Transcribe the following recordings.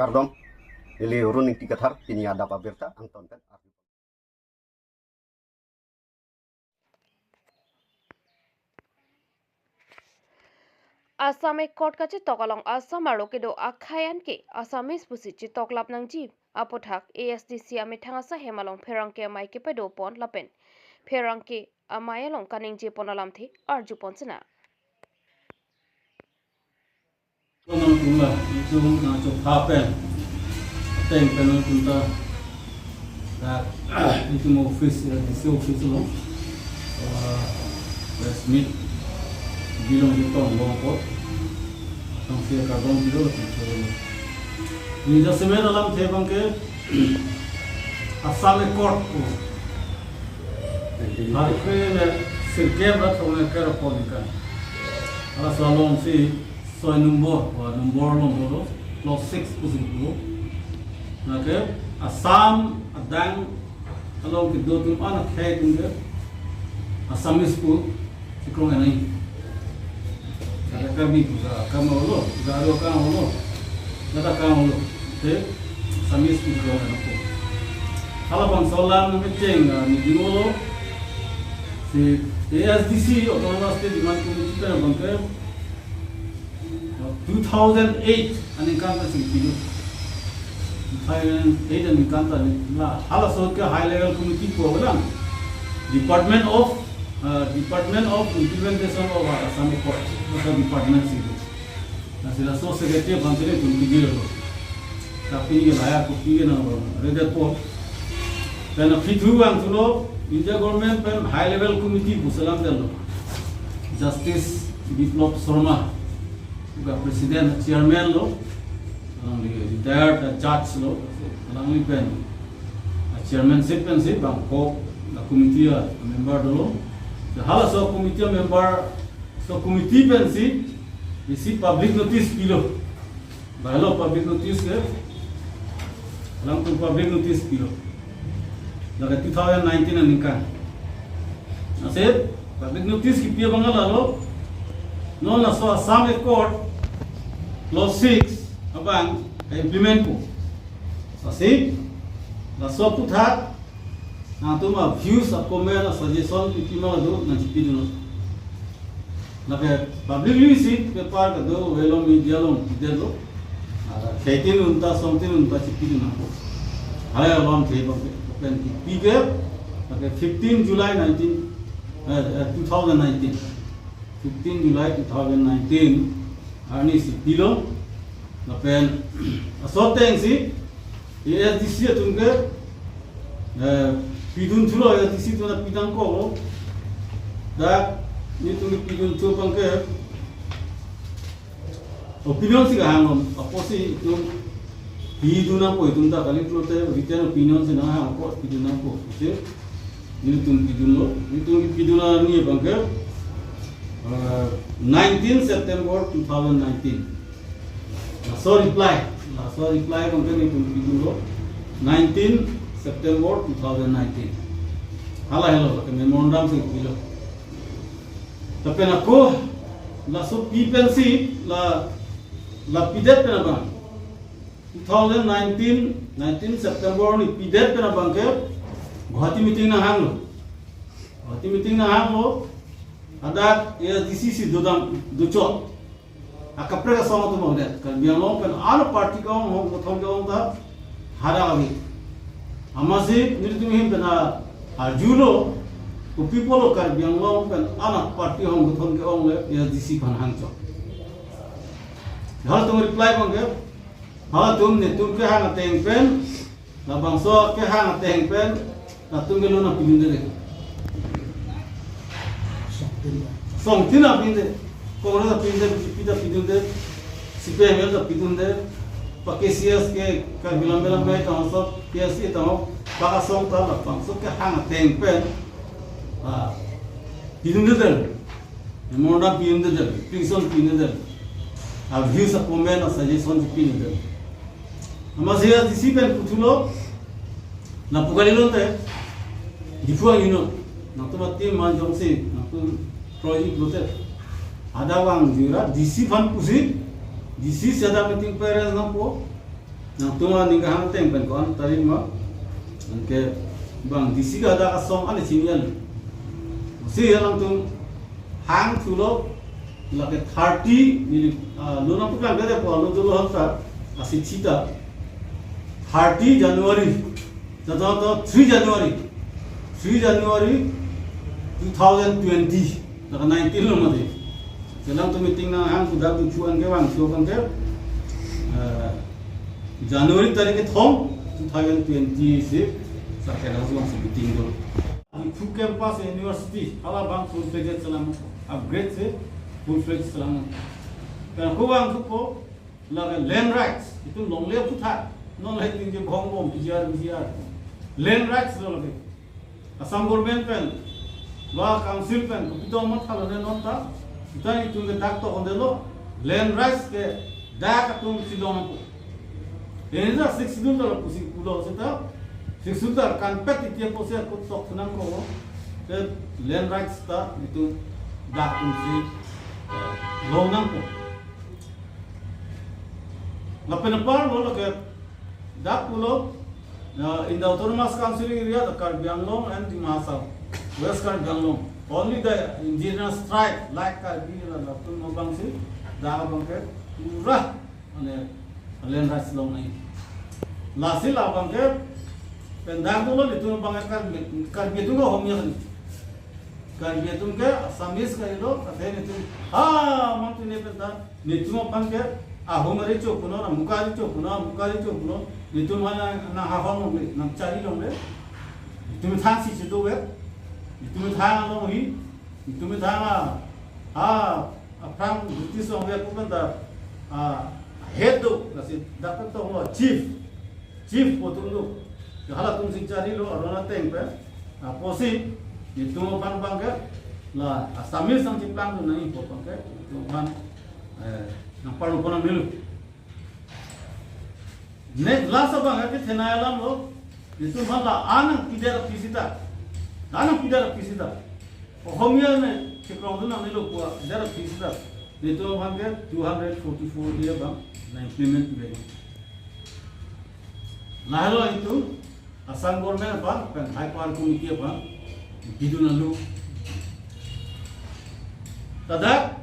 Kardom ili runing tikathar tini ada pabirta Anton kan. Asam ekor kaci tokalong asam aroke do akhayan ke asamis pusi ci toklap nang ji apothak ASDC amithangasa hemalong pherangke amai ke pedo pon lapen pherangke amayalong kaning je ponalam the arju ponsina Nang tungla itu nang cok hapen teng penal tunta that itu mau office di office lo resmi bilang itu orang ko tang sia karbon bilo ni ja semen alam the bangke asam court ko hari ke sirkem ratone kar polika ala salon si soy nombor lo plus 6 pusing ko nake asam adang along ke do tum ana khay tunga asamis ko sikrong anai kami juga kamu lo garo kamu lo nada kamu lo te asamis ko ko anako hala bang solam ngecheng ni dinolo si ASDC autonomous state demand committee ka bangke 2008 aning kanta sing pilu 2008 aning kanta la hala so ke high level committee ko wala department of implementation of Assam Accord the department sing na sila so secretary bantele tunki dilo tapi ke laya ko pige na rede po then fitu ang tulo India government pen high level committee busalam dalo justice Biplop Sharma juga presiden chairman lo retired judge lo alangli pen chairmanship bang ko la committee member dolo hala so committee member so committee pen si isi public notice pilo bahalo public notice ke alang tu public notice pilo laga 2019 aninkan ase public notice ki pia bangala lo no na so Assam Accord clause 6 abang implement ko sasi la so putha na tuma views at comment na suggestion pitima do na chipidu na ke public visit paper ka do velo media lo delo ara khaitin unta something unta chipidu na ko hale alon the pen pige okay 15 July 2019 15 July 2019 ani si pilo na pen asoteng si ASDC tunge pidun thulo ASDC tuna pidang ko da ni tunge pidun thu pangke opinion si gahang aposi tum piduna ko itumta kali tulote written opinion si na ha ko piduna ko se ni tum pidunlo ni tum piduna ni pangke 19 September 2019 so reply bangke ni tum pidunlo 19 September 2019 hala hello ke memorandum se pilo tapi nako la so PPNC la pidet pena bang 19 September ni pidet pena bangke Guwahati meeting na hanglo ada ASDC si duchot akapre ka sama tu mohde kan biang long kan all party ka ho thom ka ta hara abi amasi nirtumihim pena arjulo ko people kan biang long kan ana party ho thom ka ong le ASDC pan hangcho hal tu reply bangke hala tum ke hang teng pen la bangso ke hang teng pen na tum gelo na pinde de song tina pinde kongre da pinde pinde CPM da pinde pakesias ke ka bilam me ta so PSC ta ba song ta la bangso ke hang teng pen pinde de monda pinde de prison pinde de a views of women na suggestion pinde de amasia disipen putulo na pugalilo te difuang ino na to mati man jongsi na to project lote ada wang jura DC fan pusi DC sada meeting peres na po nang tuma ni ga hang teng pen kon tari ma ke bang disi ga da ka song ani sinial si alang tum hang thulo la ke 30 ni lo na pukla ga de po lo do lo ha asi chita 30 January to 3 January 2020 la 19 lo ma de selang tu meeting na hang sudah tu chuan ke wang sio kan ke January tarik ke thom 2020 se sarkar langsung meeting do di two campus university ala bang full fledged salam upgrade se full fledged salam kan ko wang ko la land rights itu long le putha non lai tin je bhong bom biar land rights lo lage Assam government pen law council pen ko pito mat khalo ne non ta tani tung ke dak to ondelo land rights ke dak tung sidong ko enza 6 dun to pusi kulo seta 6 dun kan pet itia pose ko tok nang ko ke land rights ta itu dak tung si lo nang ko ngapen par bolo ke dak kulo in the autonomous council area the Karbi Anglong and the Mahasau West Karbi Anglong only the indigenous tribe like Karbi and Lapun Mobangsi Daga Bangke pura ane land rights long nahi lasil abangke pendang tulo itu bangke Karbi itu ko homnya kan Karbi itu ke Asamis ka ilo kathe itu mantu ne penta nitu bangke ahomare chokuno na mukari chokuno itu mana na hafang le na cari long le itu thang si sido we itu thang long hi itu thang apang buti song we ko da head do na si dapat to lo chief potun lo hala tum sing cari lo arona teng pe posi itu pan bang ke la asamil sang ciplang do nai potong ke itu pan na paru pona milu ne lasa bang ke thenayalam lo itu mala anang pidara pisita homia ne chikrong na milo ko pidara pisita itu bang ke 244 dia bang na implement be lahalo itu Assam government bang kan high power committee bang biduna lu tadak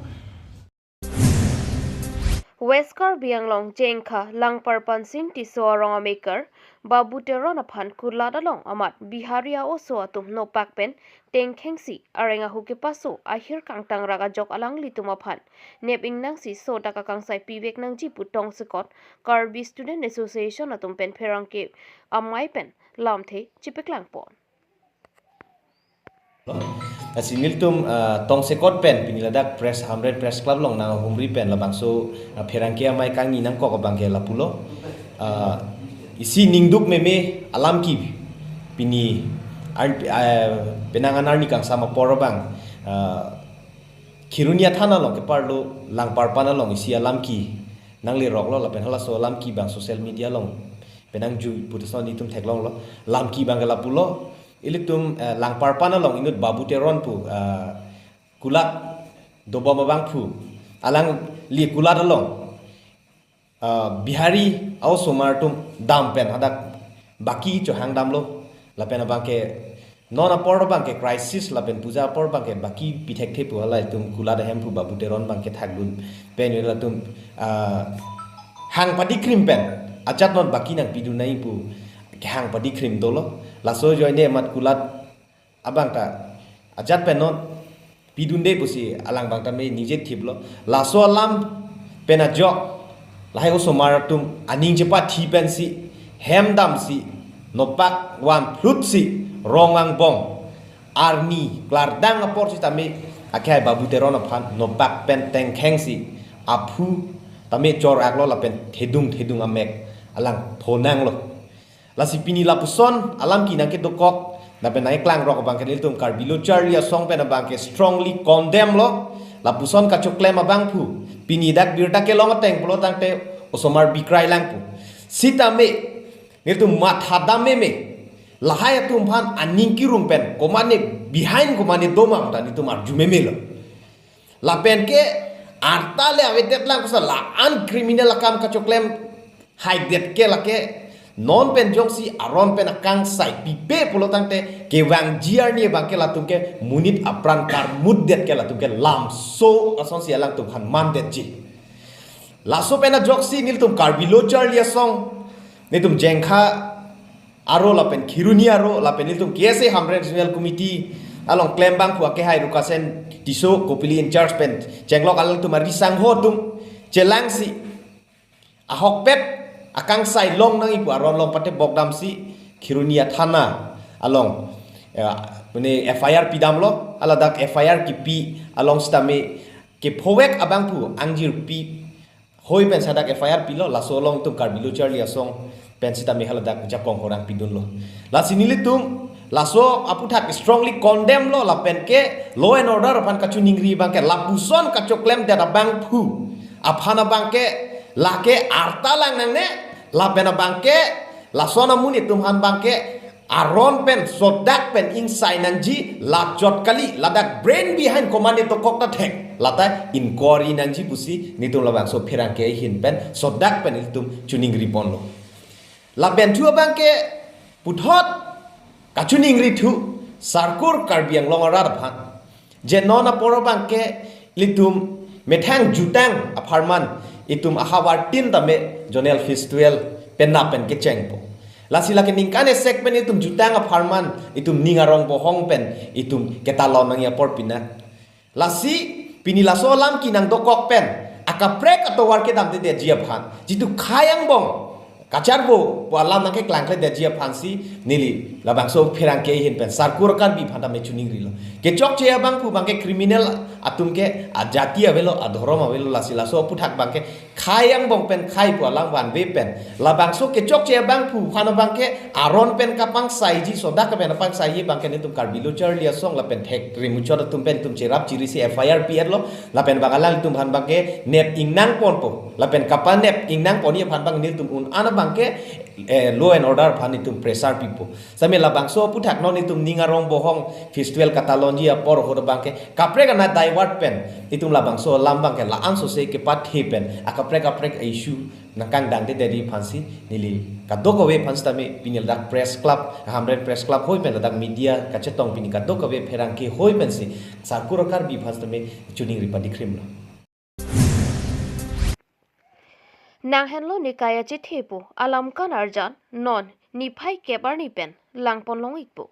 West Karbi Anglong Jengkha Langpar Pansin Tiso Arong Maker Babu Teron Aphan Kuladalong Amat Biharia Oso Atum No Pakpen Teng Khengsi Arenga Huke Paso Ahir Kangtang Raga Jok Alang Litum Aphan Nep Ing Nang Si So Daka Kangsai Pivek Nang Ji Putong Sekot Karbi Student Association Atum Pen Perangke Amai Pen Lamthe Chipek Langpon Asinil tum tong sekot pen piniladak press 100 press club long na humri pen labang so pherangkia mai kangi nang ko bangke lapulo isi ningduk meme alam ki pini penangan arni kang sama porobang kirunia thana long ke parlo lang parpana long isi alam ki nang le rok lo la pen hala so alam ki bang social media long penang ju putuson ditum theklong lo lam ki bang lapulo ilitum lang parpana long inut Babu Teron pu kulak doba mabang pu alang li kulak long bihari au somartum dam pen hadak baki cho hang dam lo la pen bangke nona por bangke crisis la pen puja por bangke baki pithek the pu hala tum kulak hem pu Babu Teron bangke thakdun pen la tum hang padi krim pen achat non baki nang pidu nai pu hang padi krim dolo laso joine mat kulat abang ta ajat penon pidunde pusi alang bang ta me nije thiblo laso alam pena jok lahai oso maratum aning jepa thi pen si hemdam si nopak wan flut si rongang bong arni klardang apor si tame akai Babu Teron aphan nopak pen teng kheng si aphu tame chor aklo la pen thedung amek alang thonang lo lasi pini lapuson alam ki nangke dokok na penai klang rok bangke litum Karbilo Charlie song pena bangke strongly condemn lo lapuson ka choklem abang pu pini dak birta ke long teng plo tangte osomar bikrai lang pu sitame litum mathadame me lahaya tum phan aning ki rum pen komane behind komane domam ta litum arjume me lo la pen ke artale avete lang kusala an criminal akam ka choklem hai det ke la ke non pen jong si aron pen akang sai pipe pulo tangte ke wang jiar ni bang ke la tum ke munit apran kar muddet ke la tum ke lam so ason si alang tum han man det ji la so pen a jok si nil tum kar bilo char lia song ni tum jengkha aro la pen khiruni aro la pen nil tum kese hamre regional committee along claim bang pu ke hai rukasen tiso kopili in charge pen jenglok alang tum risang ho tum chelang si ahok pet akang sai long nang ibu aron long pate bogdam si khirunia thana along mene FIR pidam lo aladak FIR ki pi along stame ke phowek abang pu angjir pi hoi pen sadak FIR pi lo la so long tum kar bilu charli asong pen sitame haladak jakong horang pidun lo la sinili tum la so aputhak strongly condemn lo la pen ke law and order pan kachu ningri bang ke lapuson kachu claim da bang pu aphana bang ke lake arta lang nang ne la pena bangke la sona muni tumhan bangke aron pen sodak pen inside nangji la jot kali ladak brain behind command to kokta thek lata inquiry nangji busi nitum la bang so phirang ke hin pen sodak pen itum tuning ripon lo la ben tu bangke puthot kachuning rithu sarkur karbiang longara bhang je nona poro bangke litum methang jutang aparman itum ahawar tin tame jonel festival penna pen ke chengpo lasila ke ningkane sekpen itum jutang a farman itum ningarong bohong pen itum ketalon nang ya porpina lasi pinila solam kinang dokok pen akaprek atau war ke dam de jia phan jitu khayang bong kacharbo walam nang ke klangkle de jia phan si nili labang so phirang ke hin pen sarkur kan bi phanda me chuning rilo ke chok che bang pu bang ke criminal atum ke ajati avelo adhorom avelo lasila so puthak bang ke khayang bong pen khai pu alang wan be pen labang so ke chok che bang pu phana bang ke aron pen kapang sai ji soda ka pen pang sai bang ke ni tum karbilo charlia song la pen thek rimuchor tum pen tum cherap chiri si FIR pier lo la pen bangalang tum han bang ke nep ingnang pon po la pen kapan nep ingnang poni phan bang ni tum un ana bang ke law and order phan ni tum pressure pipo same labang so puthak no ni tum ningarong bohong festival Catalonia por ho bang ke kapre ka na divert pen itum labang so lambang ke la ang so se ke pat he pen akaprek issue nakang dang de dari phansi nili kadoko we phans tame pinil dak press club hamren press club hoi pen dak media ka chetong pini kadoko we pherang ke hoi pen si sarkurakar bi phans tame chuning ripa dikrim lo nang henlo ni kaya chithepu alam kan arjan non ni phai kebar ni pen langpon long ikpu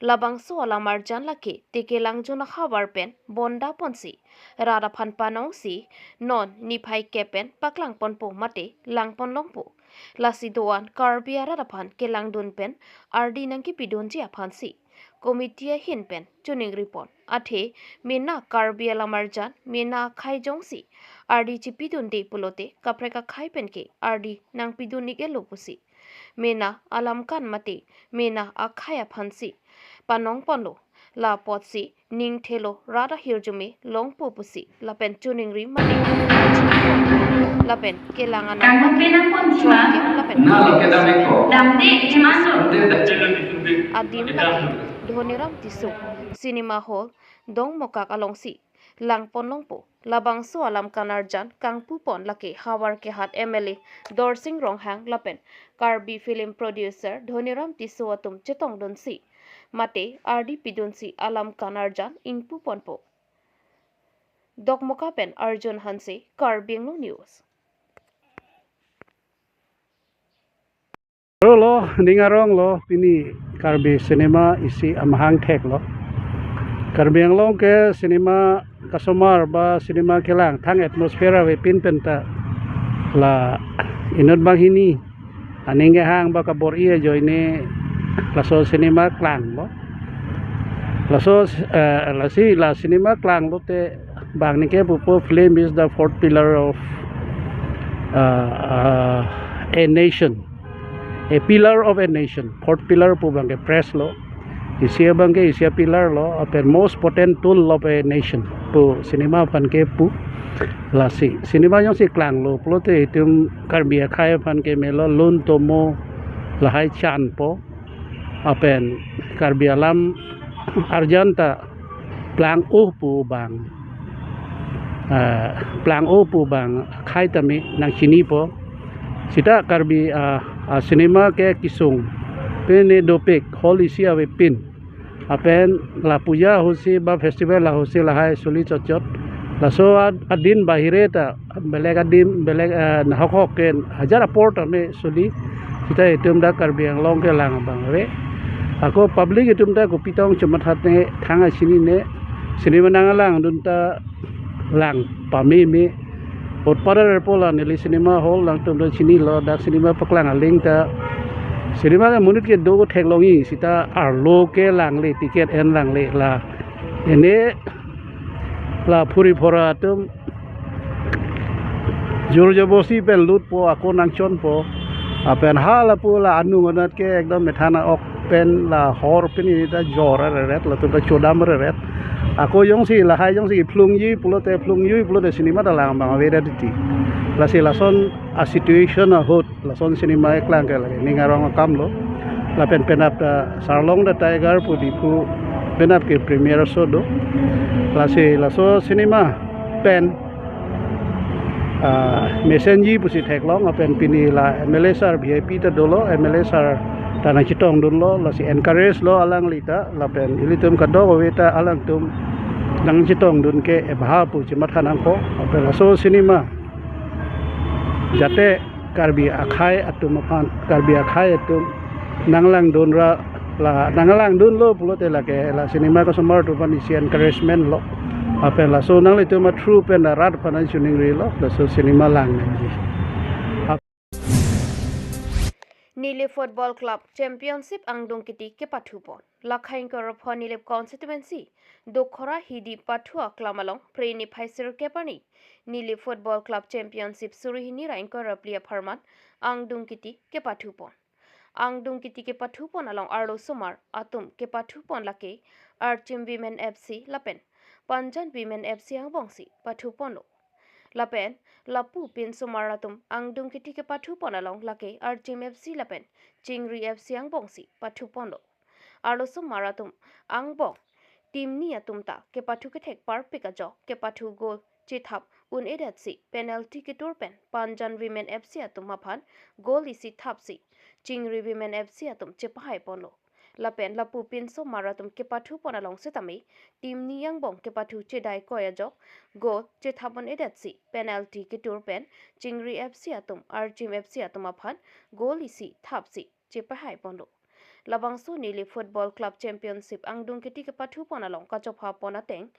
labang so alam arjan laki tike langjuna khabar pen bonda ponsi rada phan panong si non ni phai kepen paklang pon po mate langpon long po lasi doan karbia rada phan ke langdun pen ardi nang ki pidon ji aphan si komitiya hin pen chuning report athe mena karbia lamarjan mena khai jong si ardi chi pidun de pulote kapreka khai pen ke ardi nang pidun ni ke lopusi mena alam kan mate mena akhaya phansi panong ponlo la potsi ning thelo rada hirjume long popusi la pen tuning ri mate la pen kelanga na la pen na lo queda meco damde hemando de adim laki dhoniram tisu cinema hall dong mokak alongsi langpon longpo labang so alam kanarjan kangpu pon lake hawar ke hat MLA dorsing ronghang lapen karbi film producer dhoniram tisu atum chetong donsi mate RD pidunsi alam kanarjan ingpu ponpo dokmoka pen arjun hanse karbinglo news lo ningarong lo pini karbi cinema isi amhang thek lo karbiang long ke cinema kasomar ba cinema kelang thang atmosphere we pin penta la inot bahini aninge hang ba kabor ia joine laso cinema klang lo laso la cinema klang lo te bang ni ke pupo film is the fourth pillar of a nation, a pillar of a nation. Fourth pillar po bang press lo isia bang ke isia pillar lo of the most potent tool of a nation po cinema pan ke pu la si cinema yang si klang lo plote itum karbia khai pan ke melo lun tomo la hai chan po apen karbia lam arjanta plang pu bang plang pu bang khai tami nang chini po Sita karbi cinema ke kisung pene dopek hall isi awe pin apen la puja hosi ba festival la hosi la hai suli chot la so adin bahire ta beleg adim beleg nahok ken hajar port ame suli kita itum da karbi anglong ke lang bang we ako public itum da kupitong cemat hatne thanga sini ne cinema nangalang dunta lang pami me Pada pola nili cinema hall lang tum sini lo dak cinema paklang aling ta cinema ka munit ke do thek longi sita arlo ke lang le ticket en lang le la ene la puri phora tum jor jobosi pen lut po ako nang chon po apen hala po la anu ngonat ke ekdom methana ok pen la hor pen ni ta jor ret la tum ta chodam ret Ako yung si lahay yung si plung yu pulo te cinema dalang bang aweda diti. La si lason a situation a hot lason cinema eklang ke lagi ni ngarong kam lo. La pen penap da sarlong da tiger pu di pu penap ke premier sodo. La si laso cinema pen messenger pu si theklong apen pini la MLSR VIP ta dolo MLSR tanah citong dulu la si encourage lo alang lita la pen ilitum kado weta alang tum nang citong dun ke ebha pu cimat hanang ko apen la so cinema jate karbi akhai atum pan karbi akhai atum nanglang dun ra la nanglang dun lo pulo te la ke la cinema ko somar tu pan isi encouragement lo apen la so nang litum ma true pen la rat pan chuning ri lo la so cinema lang nang Nile Football Club Championship Angdong Kiti ke Pathupon Lakhain Korapon Nile Constituency Dokhora Hidi Pathua Klamalong Preni Phaisir Kepani Nile Football Club Championship Surihini Rain Koraplia Pharman Angdong Kiti ke Pathupon Angdong Kiti ke Pathupon along Arlo Sumar Atum ke Pathupon lake Archim Women FC Lapen Panjan Women FC Angbongsi Pathupon lo Lapen Lapu pin sumaratum Angdong Kiti ke Pathupon along lake Archim FC Lapen Chingri FC Angbongsi Pathupon lo Arlo sumaratum Angbong Tim ni atumta ke Pathu ke thek par pikajo ke Pathu goal chithap un edetsi penalty ke turpen Panjan Women FC atum maphan goal isi thapsi Chingri Women FC atum chepahai ponlo Lapen Lapu pin sumaratum ke Pathupon along setami tim ni Angbong ke Pathu chedai koyajo goal chithapon edetsi penalty ke turpen Chingri FC atum Archim FC atum maphan goal isi thapsi chepahai ponlo Labangso Nile Football Club Championship Angdong Kiti ke Pathupon along Kachopha Ponateng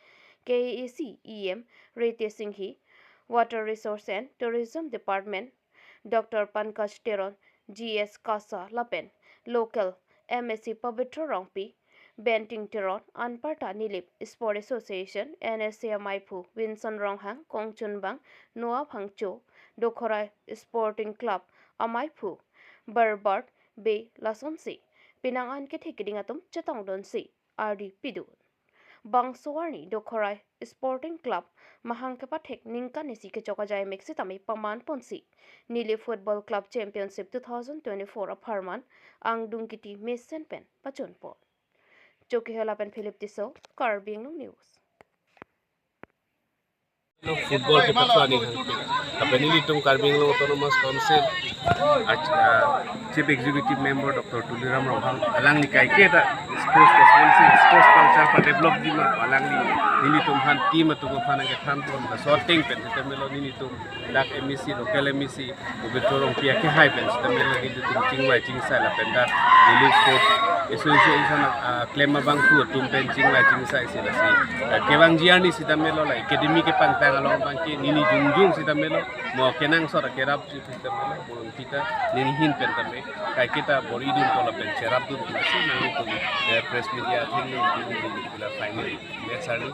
KAC EM Rete Singhi Water Resource and Tourism Department Dr. Pankaj Teron GS Kasa Lapen Local MSC Pavitra Rongpi Benting Teron Anparta Nilip Sport Association NSA Maipu Winson Ronghang Kongchunbang Noah Phangcho Dokhora Sporting Club Amaipu Barbart Bay Lasonsi Pinangan ke thekiding atum chatong don si RD Pidu Bangsowarni Dokhorai Sporting Club Mahang ke pathek ningka nisi ke chokajai meksi tami paman ponsi Nile Football Club Championship 2024 Apharman Angdong Kiti Mesen Pen Pachonpo Choki Helapen Philip Tiso Karbing News Football ke Pathua ni kapeni litung Karbing Autonomous Council Chief Executive Member Dr. Tuliram Rohang alang ni kai ke ta sports culture pa develop di ma alang ni litung han team tu ko phanang ke than ton da sorting pen te melo ni litung dak MEC local MEC obetorong pia ke high pen te melo ni litung chingwai chingsa la pen da Nile Sport Association claim bang tu tum pen chingwai chingsa isi la si kewang jiani si te melo la academy ke pantang along bang ke nini jungjung si te melo mo kenang sora kerap si te melo bolon kita nini hin pen te kai kita boridun pola pen cerap tu si nang itu press media thing ni bila final match ari